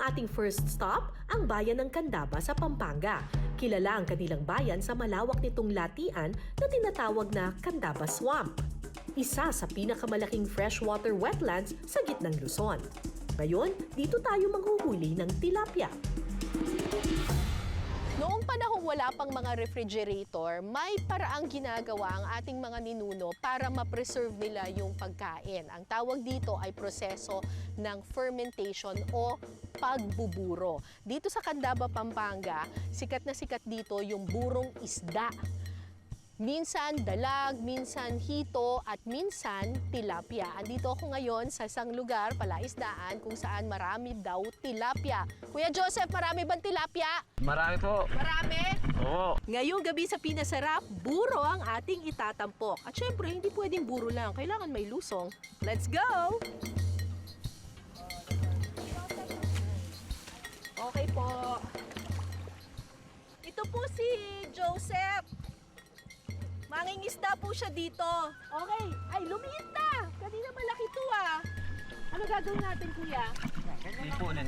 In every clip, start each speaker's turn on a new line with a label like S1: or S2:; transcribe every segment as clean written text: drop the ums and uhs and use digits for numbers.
S1: ating first stop, ang bayan ng Candaba sa Pampanga. Kilala ang kanilang bayan sa malawak nitong latian na tinatawag na Candaba Swamp. Isa sa pinakamalaking freshwater wetlands sa gitnang Luzon. Ngayon, dito tayo manghuhuli ng tilapia.
S2: Noong panahong wala pang mga refrigerator, may paraang ginagawa ang ating mga ninuno para ma-preserve nila yung pagkain. Ang tawag dito ay proseso ng fermentation o pagbuburo. Dito sa Candaba, Pampanga, sikat na sikat dito yung burong isda. Minsan dalag, minsan hito, at minsan tilapia. Andito ako ngayon sa isang lugar, palaisdaan, kung saan marami daw tilapia. Kuya Joseph, marami bang tilapia?
S3: Marami po.
S2: Marami?
S3: Oo.
S2: Ngayong gabi sa Pinasarap, buro ang ating itatampok. At syempre, hindi pwedeng buro lang. Kailangan may lusong. Let's go! Okay po. Ito po si Joseph. Mangingisda po siya dito. Okay. Ay, lumiit na. Kanina malaki to ah. Ano gagawin natin, kuya?
S3: Ipunin.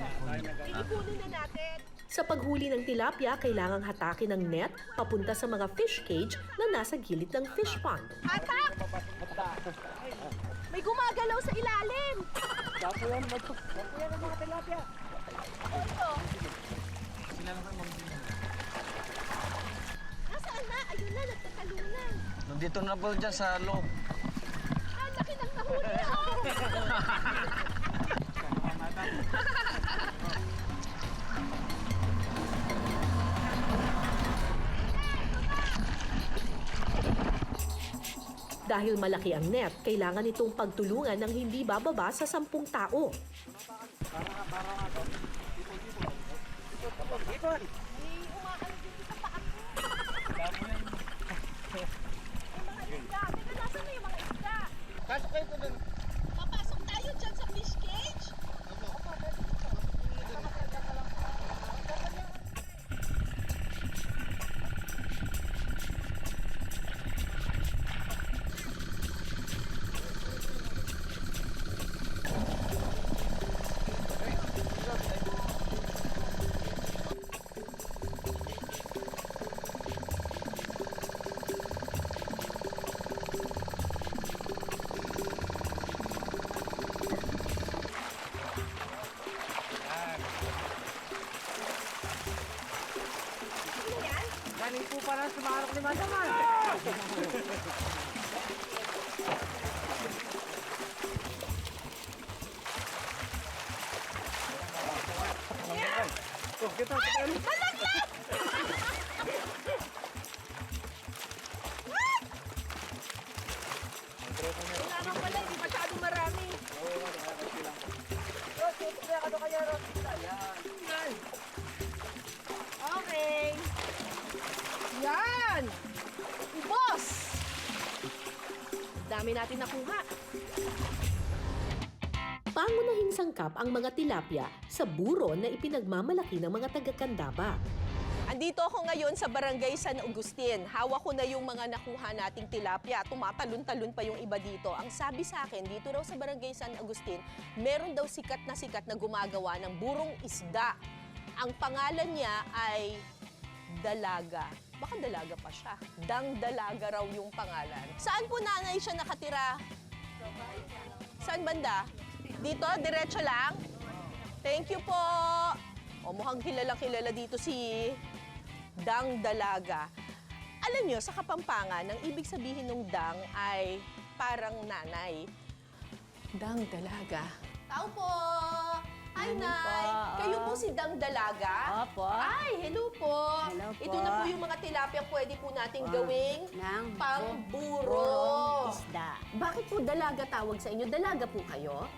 S2: Iipunin na natin.
S1: Sa paghuli ng tilapia, kailangang hatakin ng net papunta sa mga fish cage na nasa gilid ng fish pond.
S2: Hatak! May gumagalaw sa ilalim.
S4: Dapo yan ang mga tilapia.
S2: Ano ito?
S3: Sila lang kayo
S2: Nasaan na? Ayun na, nagtatalunan.
S3: Nandito na po dyan sa loob.
S2: Ah, laki ng nahuli oh!
S1: Dahil malaki ang net, kailangan itong pagtulungan ng hindi bababa sa 10 tao.
S4: Ipon!
S2: May umakalo dito sa paa ko. May mga isda. Teka, nasan na yung mga isda?
S4: Pasok kayo doon.
S2: Papasok tayo dyan sa fish cage?
S4: Galing po para sumarok ni Madaman. Oh, kita.
S2: Malaglag! Kailangan pala, hindi masyadong marami. Okay. Yan! Boss! Dami natin nakuha.
S1: Pangunahing sangkap ang mga tilapia sa buro na ipinagmamalaki ng mga taga-Candaba.
S2: Andito ako ngayon sa Barangay San Agustin. Hawak ko na yung mga nakuha nating tilapia. Tumatalon-talon pa yung iba dito. Ang sabi sa akin, dito raw sa Barangay San Agustin, meron daw sikat na gumagawa ng burong isda. Ang pangalan niya ay Dalaga. Baka dalaga pa siya. Dalaga raw yung pangalan. Saan po nanay siya nakatira? Saan banda? Dito? Diretso lang? Thank you po. O, mukhang kilala dito si Dalaga. Alam nyo, sa Kapampangan, ang ibig sabihin ng dang ay parang nanay. Dalaga. Tao po! Hi,
S5: Ano
S2: Nay!
S5: po?
S2: Kayo po si Dalaga?
S5: Opo.
S2: Ay, hello po!
S5: Hello po.
S2: Ito na po yung mga tilapia pwede po nating gawing
S5: Ng
S2: pangburo.
S5: burong isda.
S2: Bakit po dalaga tawag sa inyo? Dalaga po kayo?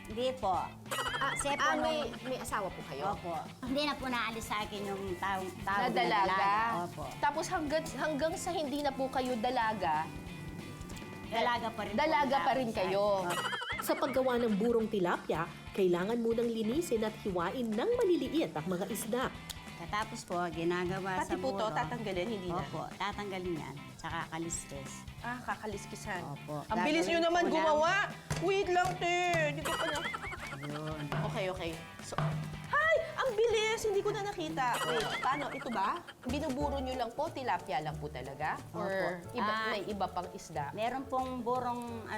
S5: Hindi po. Kasi po
S2: May asawa po kayo?
S5: Opo. Hindi na po naalis sa akin yung tawag
S2: Na dalaga?
S5: Opo.
S2: Tapos hanggang sa hindi na po kayo dalaga,
S5: Dalaga pa rin
S2: dalaga
S5: po
S2: pa rin
S5: ang tawag
S2: kayo.
S5: sa akin. Opo.
S1: Sa paggawa ng burong tilapia, kailangan munang linisin at hiwain ng maliliit ang mga isda.
S5: Katapos po, ginagawa
S2: Pati
S5: sa
S2: po to,
S5: buro.
S2: tatanggalin, hindi na?
S5: Opo, tatanggalin yan. Tsaka kaliskis.
S2: Ah, kakaliskisan.
S5: Opo.
S2: Ang bilis nyo
S5: Gagawin
S2: naman
S5: po
S2: gumawa. Wait lang, te. Di ko pa na...
S5: Yun.
S2: Okay. So, hi! ko na nakita. Wait, paano? Ito ba? Binuburo nyo lang po, tilapia lang po talaga? Or
S5: Opo.
S2: may iba pang isda?
S5: Meron pong burong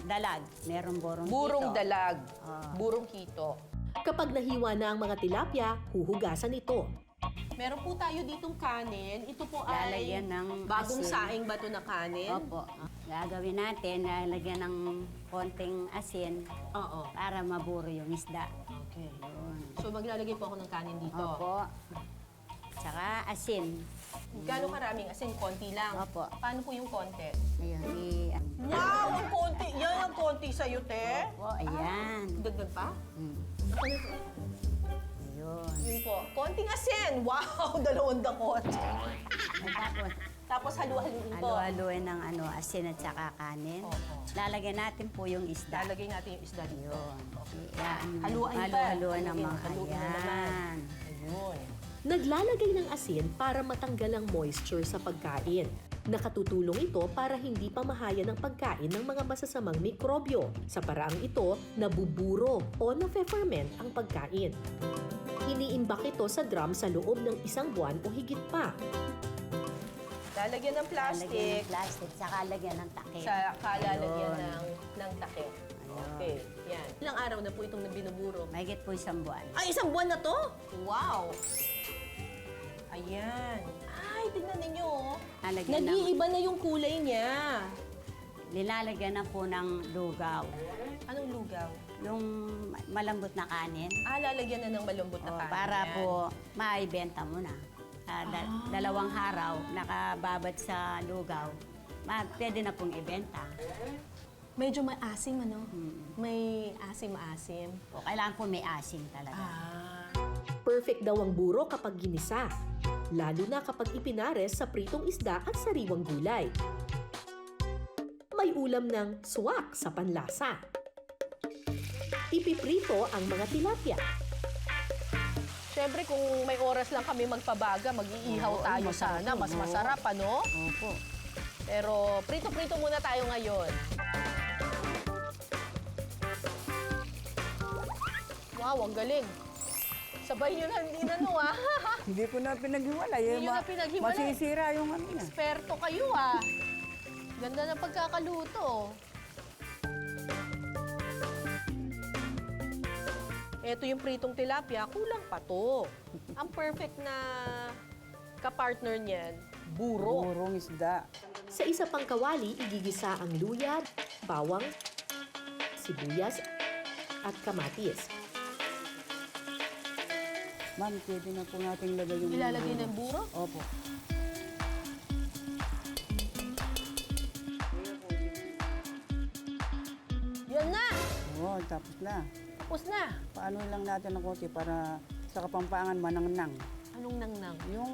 S5: dalag. Meron burong
S2: Burong
S5: hito.
S2: dalag,
S5: Ah.
S2: burong hito.
S1: Kapag nahiwa na ang mga tilapia, huhugasan ito.
S2: Meron po tayo ditong kanin. Ito po ay
S5: Lalagyan ng
S2: bagong
S5: asin.
S2: saing ba ito na kanin?
S5: Opo. Gagawin natin, lalagyan ng konting asin
S2: Oo.
S5: para maburo yung isda.
S2: Okay.
S5: Yun.
S2: So maglalagay po ako ng kanin dito.
S5: Opo. Tsaka asin.
S2: Gano'ng karaming asin? Konti lang.
S5: Opo.
S2: Paano po yung konti?
S5: Ayun,
S2: Wow! Ang konti! Yan ang konti sa'yo, te.
S5: Opo, ayan.
S2: Dagdag pa?
S5: Hmm.
S2: Ako na to.
S5: Ayun.
S2: Yun po. Konting asin! Wow! 2 dakot.
S5: Tapos,
S2: Tapos halu-haluin po.
S5: halo-haloin ng asin at saka kanin.
S2: Opo.
S5: Lalagyan natin po yung isda.
S2: Lalagay natin yung isda dito.
S5: Yun. Yan.
S2: Haluan pa.
S5: Halo-haloan ng mga
S2: Haluin na naman.
S5: ayan.
S2: Ayun.
S1: Naglalagay ng asin para matanggal ang moisture sa pagkain. Nakatutulong ito para hindi pamahayan ng pagkain ng mga masasamang mikrobyo. Sa paraang ito, nabuburo o nafe-ferment ang pagkain. Iniimbak ito sa drum sa loob ng 1 buwan o higit pa.
S2: Lalagyan ng
S5: Lalagyan
S2: plastic.
S5: ng plastic, saka lalagyan ng takip.
S2: Sa kalalagyan
S5: Ayun.
S2: ng takip.
S5: Ayun.
S2: Okay. Yan. Ilang araw na po itong binuburo?
S5: Mahigit po 1 buwan.
S2: Ay, 1 buwan na to? Wow! Ayan. Ay, tingnan ninyo. oh.
S5: Lalagyan ng,
S2: Nag-iiba na yung kulay niya.
S5: nilalagyan na po ng lugaw.
S2: Anong lugaw?
S5: Yung malambot na kanin.
S2: Lalagyan na ng malambot na
S5: O,
S2: kanin.
S5: para
S2: yan.
S5: po maibenta mo na. 2 araw, nakababad sa lugaw, pwede na pong ibenta.
S2: Medyo may asim, ano?
S5: Hmm.
S2: May asim-asim.
S5: O, kailangan po may asin talaga.
S1: Perfect daw ang buro kapag ginisa. Lalo na kapag ipinares sa pritong isda at sariwang gulay. May ulam ng swak sa panlasa. Ipiprito ang mga tilapia.
S2: Siyempre, kung may oras lang kami magpabaga, mag-iihaw
S5: Oo,
S2: tayo
S5: masarap
S2: sana.
S5: yun,
S2: Mas
S5: oo.
S2: masarap, ano?
S5: Opo.
S2: Pero prito-prito muna tayo ngayon. Wow, ang galing. Sabay nyo lang din ano ah.
S4: Hindi ko na pinaghiwalay.
S2: Hindi nyo na pinaghiwalay.
S4: Masisira yung ano niya.
S2: Eksperto kayo ah. Ganda ng pagkakaluto. Ito yung pritong tilapia, kulang pa to. Ang perfect na kapartner niyan, buro.
S4: Burong isda.
S1: Sa isa pang kawali, igigisa ang luya, bawang, sibuyas, at kamatis.
S4: Ma'am, pwede na po natin lagay yung...
S2: Ilalagay ng buro?
S4: Opo.
S2: Yan na!
S4: Oo, tapos na.
S2: Tapos na.
S4: Paano lang natin ng konti para sa Kapampangan manangnang.
S2: Anong nangnang?
S4: Yung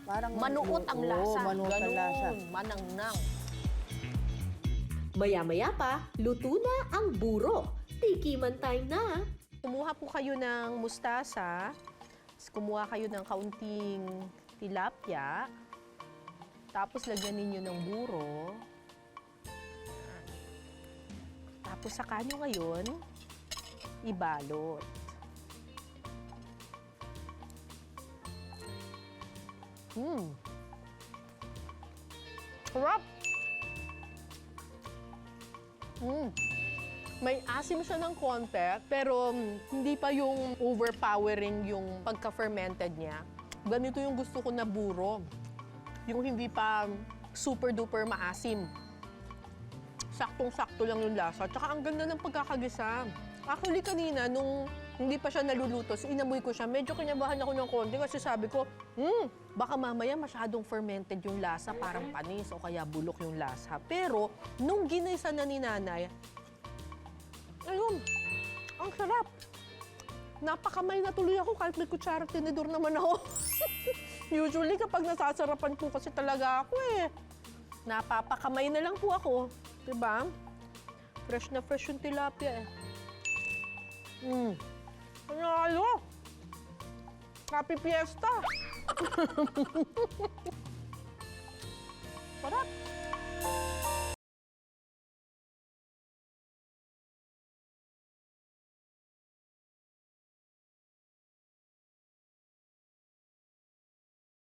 S4: parang...
S2: Manuot ang lasa.
S4: Oo, manuot ang
S2: Ganun,
S4: lasa.
S2: manangnang.
S1: Maya-maya pa, luto na ang buro. Tikiman time na!
S2: Kumuha po kayo ng mustasa, tapos kumuha kayo ng kaunting tilapia, tapos lagyan ninyo ng buro. Yan. Tapos saka nyo ngayon, ibalot. Sarap! May asim siya ng konti, pero hindi pa yung overpowering yung pagka-fermented niya. Ganito yung gusto ko na buro. Yung hindi pa super-duper maasim. Saktong-sakto lang yung lasa. Tsaka ang ganda ng pagkakagisa. Actually, kanina, nung hindi pa siya naluluto, so inamoy ko siya, medyo kinabahan ako ng konti kasi sabi ko, baka mamaya masyadong fermented yung lasa, parang panis o kaya bulok yung lasa. Pero, nung ginisa na ni nanay, ayun, ang sarap. Napakamay na tuloy ako kahit may kutsara at tinidor naman ako. Usually kapag nasasarapan po kasi talaga ako eh. Napapakamay na lang po ako. Diba? Fresh na fresh yung tilapia eh. Panalo! Happy Fiesta! Sarap!